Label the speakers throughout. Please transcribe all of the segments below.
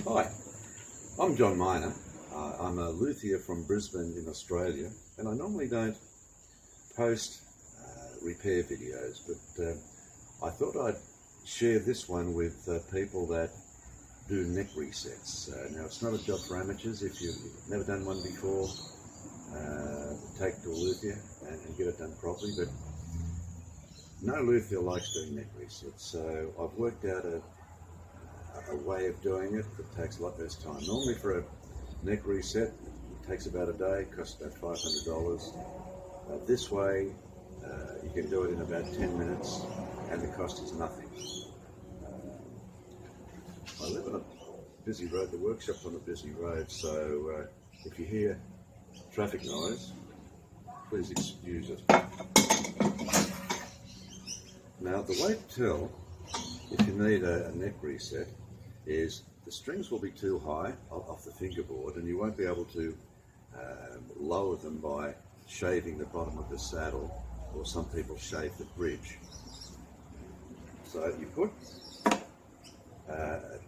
Speaker 1: Hi, I'm John Miner. I'm a luthier from Brisbane in Australia, and I normally don't post repair videos, but I thought I'd share this one with people that do neck resets. Now, it's not a job for amateurs. If you've never done one before, take it to a luthier and get it done properly, but no luthier likes doing neck resets, so I've worked out a way of doing it that takes a lot less time. Normally for a neck reset, it takes about a day, costs about $500. This way, you can do it in about 10 minutes and the cost is nothing. I live on a busy road, the workshop's on a busy road, so if you hear traffic noise, please excuse it. Now, the way to tell if you need a neck reset is the strings will be too high off the fingerboard and you won't be able to lower them by shaving the bottom of the saddle, or some people shave the bridge. So you put a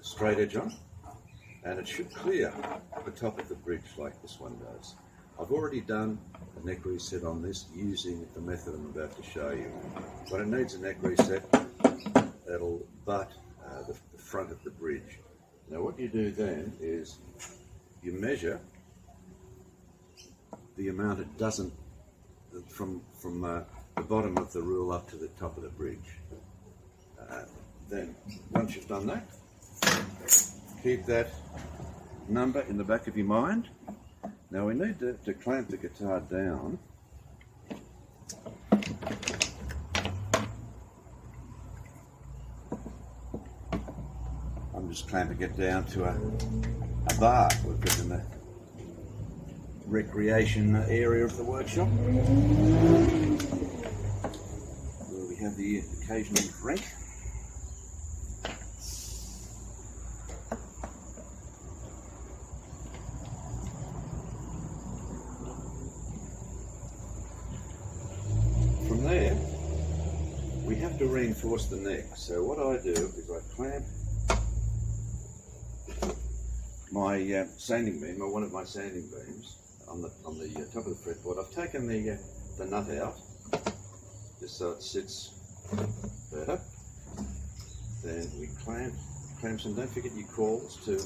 Speaker 1: straight edge on and it should clear the top of the bridge like this one does. I've already done a neck reset on this using the method I'm about to show you. When it needs a neck reset, it'll butt the front of the bridge. Now what you do then is you measure the amount it doesn't, from the bottom of the rule up to the top of the bridge. Then once you've done that, keep that number in the back of your mind. Now we need to clamp the guitar down. I'm just clamping it down to a bar we've got in the recreation area of the workshop, where we have the occasional drink. From there, we have to reinforce the neck. So what I do is I clamp my sanding beam, or one of my sanding beams, on the top of the fretboard. I've taken the nut out just so it sits better. Then we clamps, and don't forget your cawls to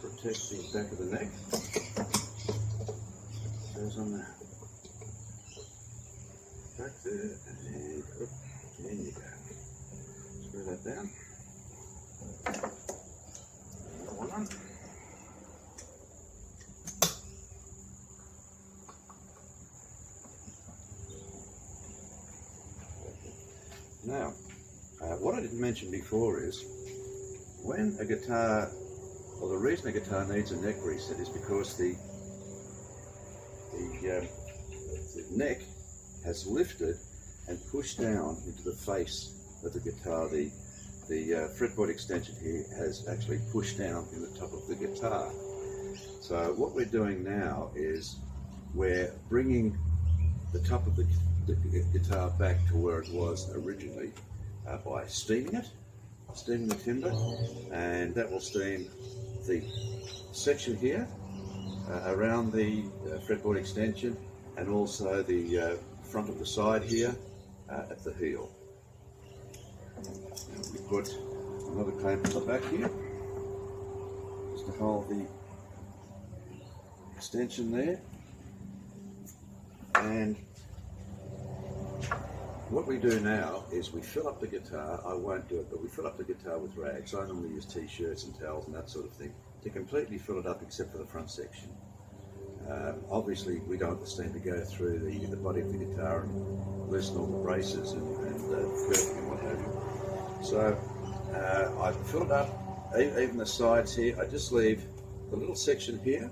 Speaker 1: protect the back of the neck. Goes on the back there, and there you go. Screw that down. Another one on. Now, what I didn't mention before is when a guitar, or the reason a guitar needs a neck reset is because the neck has lifted and pushed down into the face of the guitar. The fretboard extension here has actually pushed down in the top of the guitar. So what we're doing now is we're bringing the top of the guitar back to where it was originally by steaming the timber, and that will steam the section here around the fretboard extension, and also the front of the side here at the heel. We put another clamp on the back here just to hold the extension there, and what we do now is we fill up the guitar. I won't do it, but we fill up the guitar with rags. I normally use t-shirts and towels and that sort of thing to completely fill it up except for the front section. Obviously we don't want the steam to go through the body of the guitar and loosen all the braces and curving and what have you. So I fill it up, even the sides here. I just leave the little section here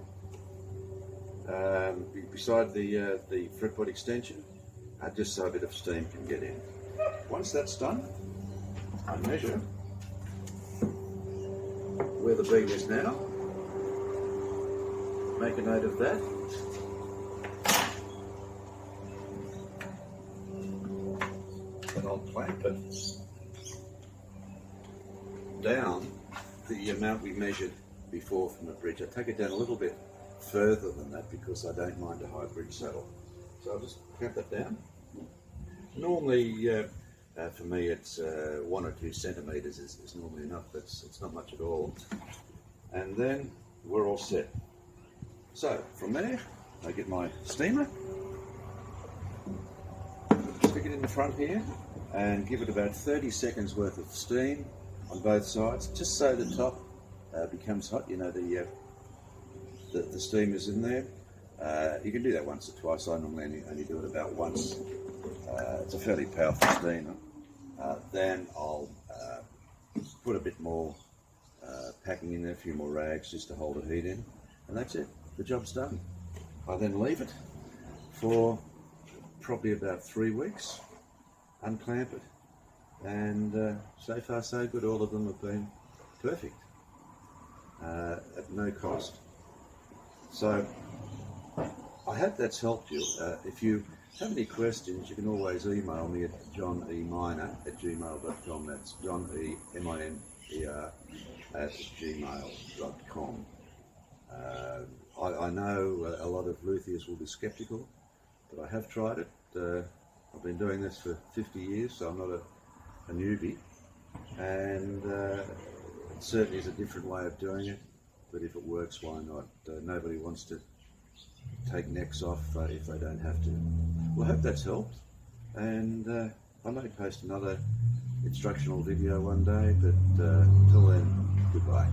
Speaker 1: beside the fretboard extension, just so a bit of steam can get in. Once that's done, I measure where the bead is now, make a note of that, and I'll clamp it down the amount we measured before from the bridge. I take it down a little bit further than that because I don't mind a high bridge saddle. So I'll just count that down. Normally, for me, it's 1 or 2 centimetres is normally enough. It's not much at all. And then we're all set. So from there, I get my steamer, stick it in the front here, and give it about 30 seconds worth of steam on both sides, just so the top becomes hot. You know, the steam is in there. You can do that once or twice. I normally only do it about once. It's a fairly powerful steamer. Then I'll put a bit more packing in there, a few more rags just to hold the heat in, and that's it. The job's done. I then leave it for probably about 3 weeks, unclamp it, and so far so good. All of them have been perfect at no cost. So I hope that's helped you. If you have any questions, you can always email me at johneminer@gmail.com. That's John E M-I-N-E-R @gmail.com. I know a lot of luthiers will be sceptical, but I have tried it. I've been doing this for 50 years, so I'm not a newbie, and it certainly is a different way of doing it, but if it works, why not? Nobody wants to take necks off if they don't have to. Well, I hope that's helped, and I may post another instructional video one day, but until then, goodbye.